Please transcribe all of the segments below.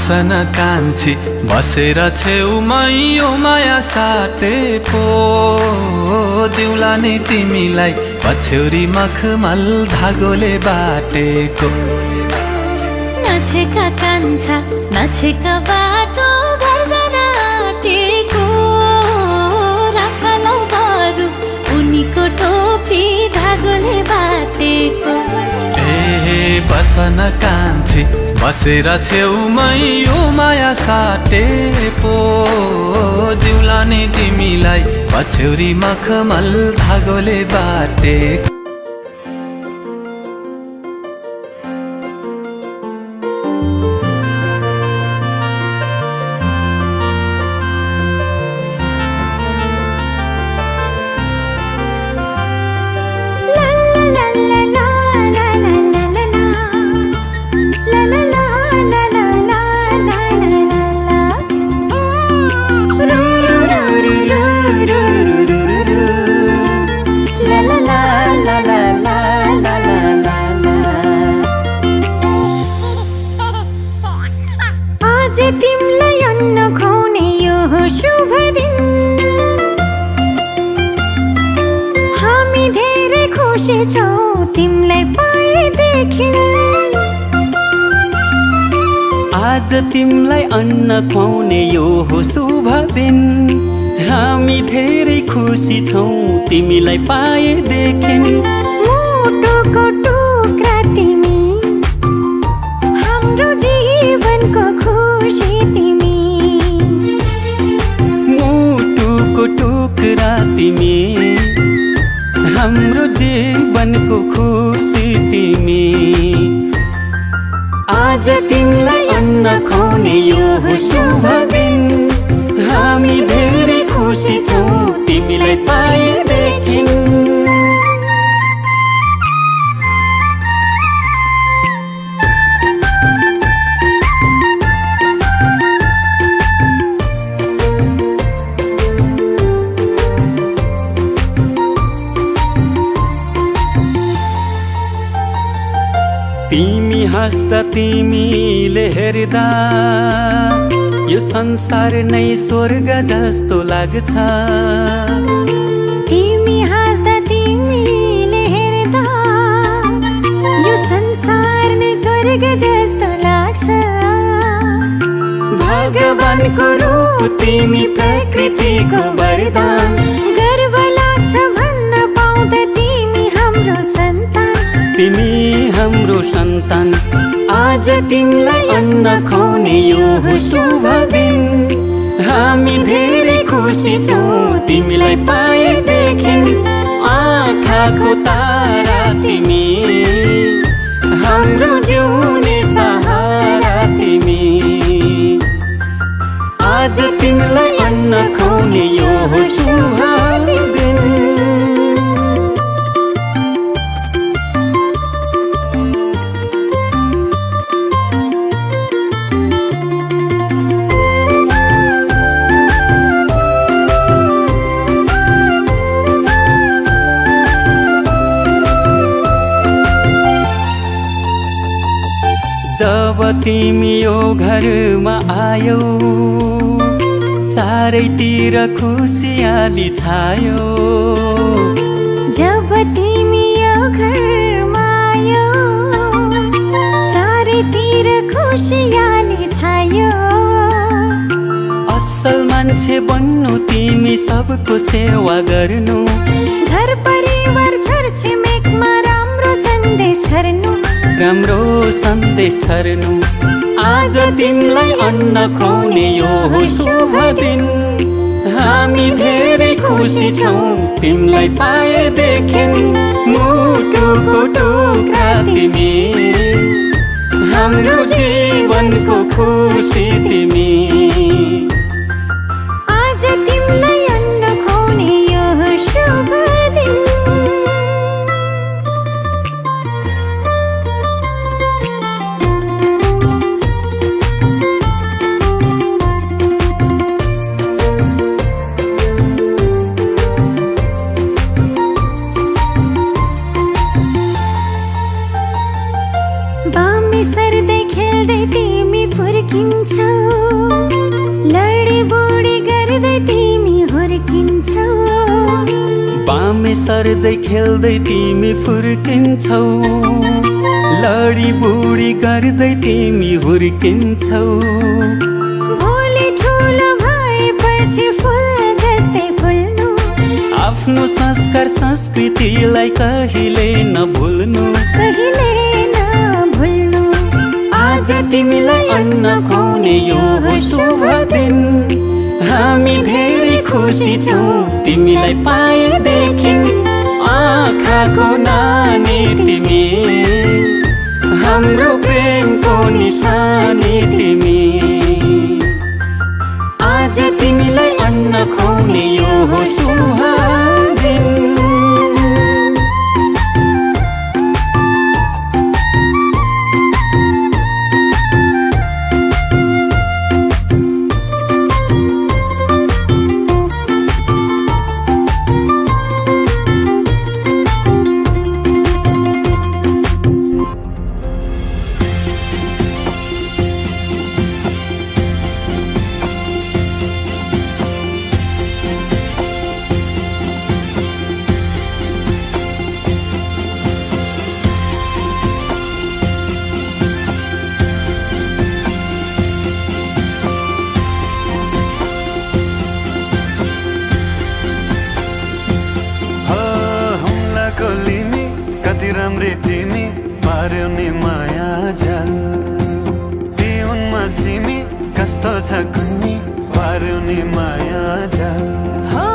बसन कान्छी बसेर छेउमै यो माया साटे पो दिउला नि तिमीलाई पछ्यौरी मखमल धागोले बाटेको। नछेका कान्छा नछेका बाटो घर जान आँटेको, राखलौ बरु उनीको टोपी धागोले बाटेको। ए बसन कान्छी बसेर छेउमै यो माया साटे पो दिउला नि तिमीलाई पछ्यौरी मखमल धागोले बाटेको। तिमलाई अन्न खुवाउने यो शुभ दिन, हामी धेरै खुसी छौँ तिमीलाई पाएदेखि। आज तिमीलाई अन्न खुवाउने यो हो शुभ दिन, हामी धेरै खुसी छौँ तिमीलाई पाएदेखि। मुटुको टुक्रा तिमी, हाम्रो जीवनको खुसी तिमी। मुटुको टुक्रा तिमी, हाम्रो जीवनको खुसी तिमी। आज तिमीलाई अन्न खुवाउने यो हो शुभ दिन, हामी धेरै खुसी छौँ तिमीलाई पाएदेखि। तिमी हाँस्दा तिमीले हेर्दा यो संसार नै स्वर्ग जस्तो लाग्छ। तिमी हाँस्दा तिमीले हेर्दा यो संसार नै स्वर्ग जस्तो लाग्छ। भगवानको रूप तिमी, प्रकृतिको वरदान, गर्व लाग्छ भन्न पाउँदा तिमी हाम्रो सन्तान। तिमी हाम्रो सन्तान। आज तिमीलाई अन्न खुवाउने यो हो शुभ दिन, हामी धेरै खुसी छौँ तिमीलाई पाएदेखि। आँखाको तारा तिमी, हाम्रो जिउने सहारा तिमी। आज तिमीलाई अन्न खुवाउने यो हो शुभ दिन। जब तिमी यो घरमा आयौ, चारैतिर खुसियाली छायो। जब तिमी यो घरमा आयौ, चारैतिर खुसियाली छायो। असल मान्छे बन्नु तिमी, सबको सेवा गर्नु, घर परिवार छरछिमेकमा राम्रो सन्देश छर्नु। राम्रो सन्देश छर्नु। आज तिमीलाई अन्न खुवाउने यो हो शुभ दिन, हामी धेरै खुसी छौँ तिमीलाई पाएदेखि। मुटुको टुक्रा तिमी, हाम्रो जीवनको खुसी तिमी। आज तिमीलाई अन्न खुवाउने यो शुभ दिन। बामी सर्दै खेल्दै तिमी फुर्के फर्किन्छौ लडी बुडी गर्दै तिमी हुर्किन्छौ बामे सर्दै खेल्दै तिमी फुर्किन्छौ लडी बुडी गर्दै तिमी हुर्किन्छौ भोलि ठुलो भएपछि फुल जस्तै फुल्नु आफ्नो संस्कार संस्कृतिलाई कहिले नभुल्नु कहिले नभुल्नु आज तिमीलाई अन्न खुवाउने यो हो शुभ दिन हामी धेरै खुसी छौँ तिमीलाई पाएदेखि आँखाको नानी तिमी हाम्रो प्रेमको निशानी तिमी आज तिमीलाई अन्न खुवाउने यो हो शुभ दिन लिमी कति राम्री तिमी पार्यौ नि माया जाल पिउनमा सिमी कस्तो छ कुन्नी पार्यौ नि माया जाल हो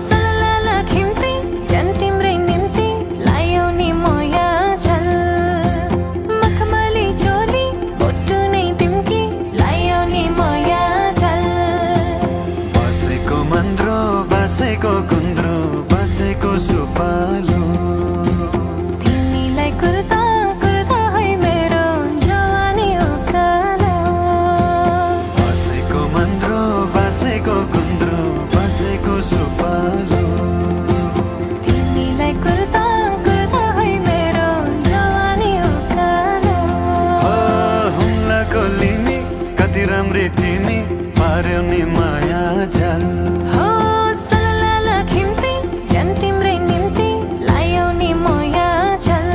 सलला खिम्ती जन तिम्रै निम्ति लायौ नि माया जल मखमली चोली बोटु नै तिम्की लायौ नि माया जल बसेको मन्द्रो बसेको कुन्द्रो बसेको सुपालो कुर्ता कुर्ता है मेरो जवानी उकालो बसेको मन्द्रो बसेको कुन्द्रो बसेको सुपालो तिमीलाई कुर्ता कुर्ता है मेरो जवानी उकालो हुम्लाको लिमी कति राम्री तिमी पार्यौ नि माया जाल हो सलला खिम्ती जन तिम्रै निम्ति लायौ नि माया जल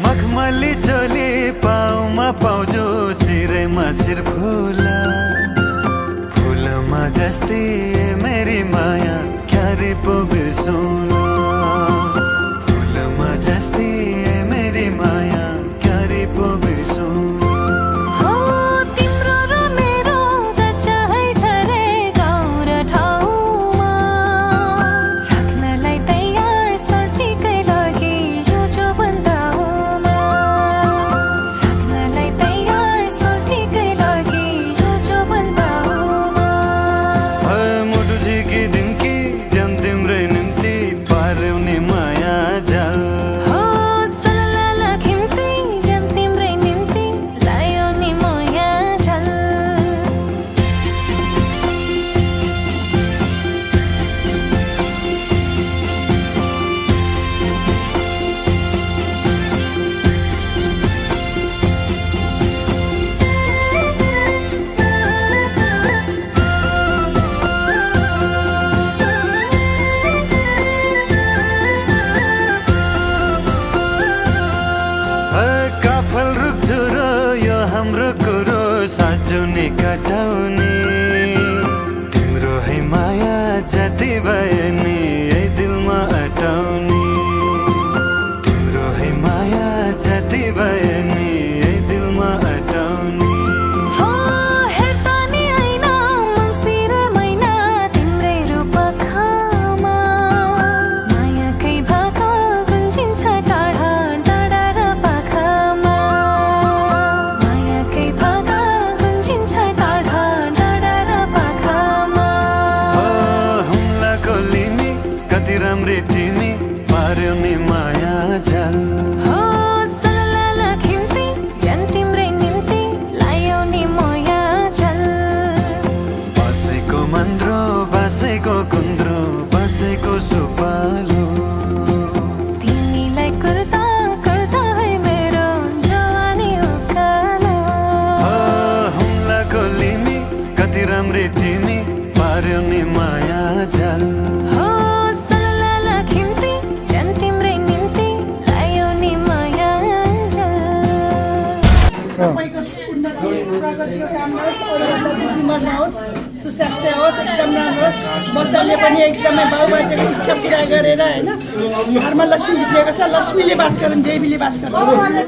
मखमली चोली पाउमा पाउजो सिरैमा सिर फुला फुलमा जस्तै मेरी माया क्यारे पो बिर्सौँला फुलमा जस्तै मेरी माया क्यारे पो बिर्सौँला हो तिम्रो र मेरो चर्चा है झरे गाउँ र ठाउँमा राख्नलाई तयार सर्टिकै लागि यो जो बन्दाउमा राख्नलाई तयार सर्टिकै लागि यो जो बन्दाउमा मुटु झिकी दिम्की जन तिम्रै निम्ति पार्यौ नि माया जाल हो सलला खिम्ती जन तिम्रै निम्ति लायौ नि माया जल काफल रुख्छु र यो हाम्रो कुरो साँचो नि कटाउने तिम्रो है माया जति भए नि यही दिलमा अटाउने तिम्रो है माया जति भए नि यही दिलमा अटाउने हो हेर्दा नि ऐना मङ्सिर महिना तिम्रै रूप आँखामा मायाकै भाका गुन्जिन्छ टाढा टाढा र पाखामा तिमी पार्यौ नि माया जाल हो सलला खिम्ती झन् तिम्रै निम्ति लायौ नि माया जल बसेको मन्द्रो बसेको कुन्द्रो बसेको सुपालो तिमीलाई कुर्दा कुर्दा है मेरो जवानी उकालो हुम्लाको लिमी कति राम्री तिमी पार्यौ नि माया जाल हो सलला खिम्ती झन् तिम्रै निम्ति लायौ नि माया जल सबैको उन्नति प्रगतिको कामना होस् अरूभन्दा बुद्धिमान होस् सुस्वास्थ्य होस् एकदम राम्रो होस् बच्चाले पनि एकदमै बाबुबाजेको इच्छा पुरा गरेर होइन घरमा लक्ष्मी भित्रिएको छ लक्ष्मीले बास गरून् देवीले बास गरून्